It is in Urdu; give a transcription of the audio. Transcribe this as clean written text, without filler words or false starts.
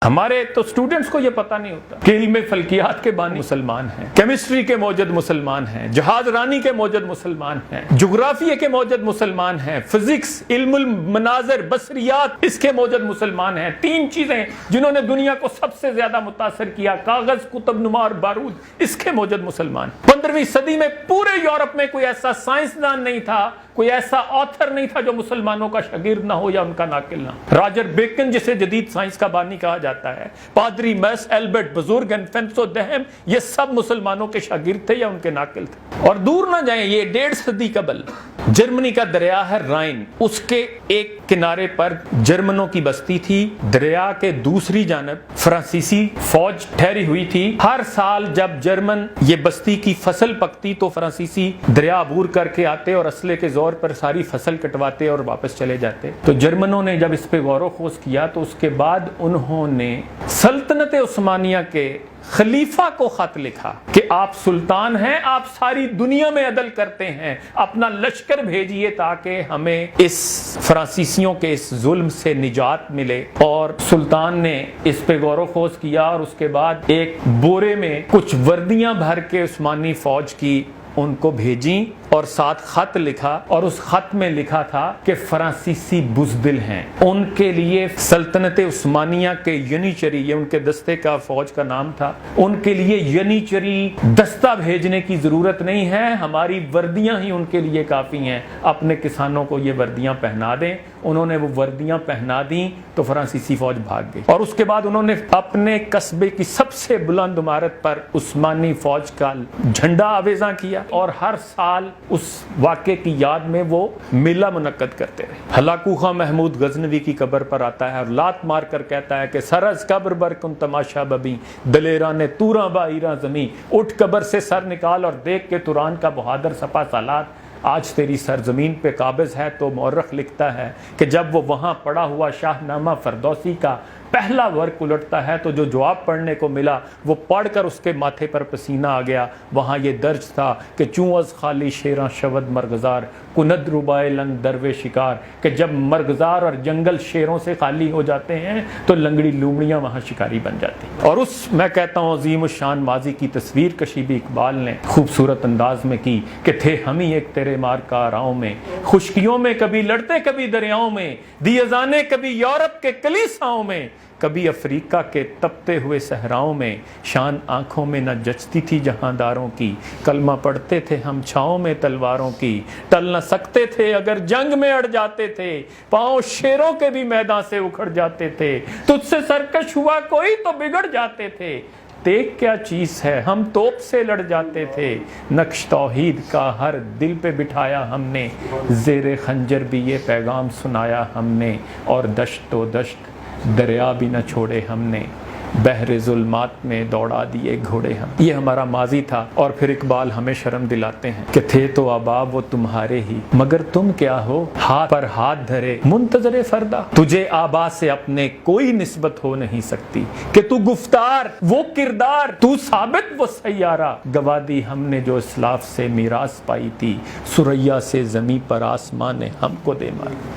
ہمارے تو اسٹوڈنٹس کو یہ پتہ نہیں ہوتا کہ علم فلکیات کے بانی مسلمان ہیں، کیمسٹری کے موجد مسلمان ہیں، جہاز رانی کے موجد مسلمان ہیں، جغرافیے کے موجد مسلمان ہیں، فزکس، علم المناظر، بصریات، اس کے موجد مسلمان ہیں۔ تین چیزیں جنہوں نے دنیا کو سب سے زیادہ متاثر کیا، کاغذ، قطب نما اور بارود، اس کے موجد مسلمان۔ 15ویں صدی میں پورے یورپ میں کوئی ایسا سائنسدان نہیں تھا، کوئی ایسا آتھر نہیں تھا جو مسلمانوں کا شاگرد نہ ہو یا ان کا ناقل نہ ہو۔ راجر بیکن جسے جدید سائنس کا بانی کہا جاتا ہے، پادری میس ایلبرٹ بزرگ، انفینسو دہم، یہ سب مسلمانوں کے شاگرد تھے یا ان کے ناقل تھے۔ اور دور نہ جائیں، یہ 1.5 صدی قبل جرمنی کا دریا ہے رائن، اس کے ایک کنارے پر جرمنوں کی بستی تھی، دریا کے دوسری جانب فرانسیسی فوج ٹھہری ہوئی تھی۔ ہر سال جب جرمن یہ بستی کی فصل پکتی تو فرانسیسی دریا عبور کر کے آتے اور اسلحے کے زور پر ساری فصل کٹواتے اور واپس چلے جاتے۔ تو جرمنوں نے جب اس پہ غور و خوض کیا تو اس کے بعد انہوں نے سلطنت عثمانیہ کے خلیفہ کو خط لکھا کہ آپ سلطان ہیں، آپ ساری دنیا میں عدل کرتے ہیں، اپنا لشکر بھیجئے تاکہ ہمیں اس فرانسیسیوں کے اس ظلم سے نجات ملے۔ اور سلطان نے اس پہ غور و خوض کیا اور اس کے بعد ایک بورے میں کچھ وردیاں بھر کے عثمانی فوج کی ان کو بھیجیں اور ساتھ خط لکھا، اور اس خط میں لکھا تھا کہ فرانسیسی بزدل ہیں، ان کے لیے سلطنت عثمانیہ کے ینیچری، یہ ان کے دستے کا فوج کا نام تھا، ان کے لیے ینیچری دستہ بھیجنے کی ضرورت نہیں ہے، ہماری وردیاں ہی ان کے لیے کافی ہیں، اپنے کسانوں کو یہ وردیاں پہنا دیں۔ انہوں نے وہ وردیاں پہنا دیں تو فرانسیسی فوج بھاگ گئی، اور اس کے بعد انہوں نے اپنے قصبے کی سب سے بلند عمارت پر عثمانی فوج کا جھنڈا آویزاں کیا، اور ہر سال اس واقعے کی یاد میں وہ میلہ منعقد کرتے رہے۔ ہلاکو خاں محمود غزنوی کی قبر پر آتا ہے اور لات مار کر کہتا ہے کہ سر از قبر بر کن تماشا ببیں، دلیران توراں با ایراں زمیں، اٹھ قبر سے سر نکال اور دیکھ کے توران کا بہادر سپا سالار آج تیری سرزمین پہ قابض ہے۔ تو مورخ لکھتا ہے کہ جب وہ وہاں پڑا ہوا شاہ نامہ فردوسی کا پہلا ورق الٹتا ہے تو جو جواب پڑھنے کو ملا وہ پڑھ کر اس کے ماتھے پر پسینہ آ گیا۔ وہاں یہ درج تھا کہ چوں از خالی شیراں شود مرغزار، کند ربائے لنگ درو شکار، کہ جب مرغزار اور جنگل شیروں سے خالی ہو جاتے ہیں تو لنگڑی لومڑیاں وہاں شکاری بن جاتی ہیں۔ اور اس میں کہتا ہوں عظیم الشان ماضی کی تصویر کشی بھی اقبال نے خوبصورت انداز میں کی کہ تھے ہم ہی ایک تیرے مار کاراؤں میں، خشکیوں میں کبھی لڑتے کبھی دریاؤں میں، دی اذانے کبھی یورپ کے کلیساؤں میں، کبھی افریقہ کے تپتے ہوئے صحراؤں میں، شان آنکھوں میں نہ جچتی تھی جہانداروں کی، کلمہ پڑھتے تھے ہم چھاؤں میں تلواروں کی، ٹل نہ سکتے تھے اگر جنگ میں اڑ جاتے تھے، پاؤں شیروں کے بھی میدان سے اکھڑ جاتے تھے، تجھ سے سرکش ہوا کوئی تو بگڑ جاتے تھے، دیکھ کیا چیز ہے ہم توپ سے لڑ جاتے تھے، نقش توحید کا ہر دل پہ بٹھایا ہم نے، زیر خنجر بھی یہ پیغام سنایا ہم نے، اور دشت و دشت دریا بھی نہ چھوڑے ہم نے، بحر ظلمات میں دوڑا دیے گھوڑے ہم۔ یہ ہمارا ماضی تھا۔ اور پھر اقبال ہمیں شرم دلاتے ہیں کہ تھے تو آباب وہ تمہارے ہی، مگر تم کیا ہو ہاتھ پر ہاتھ دھرے منتظر فردا، تجھے آبا سے اپنے کوئی نسبت ہو نہیں سکتی، کہ تو گفتار وہ کردار، تو ثابت وہ سیارہ، گوا دی ہم نے جو اسلاف سے میراث پائی تھی، سریا سے زمیں پر آسمان نے ہم کو دے مارا۔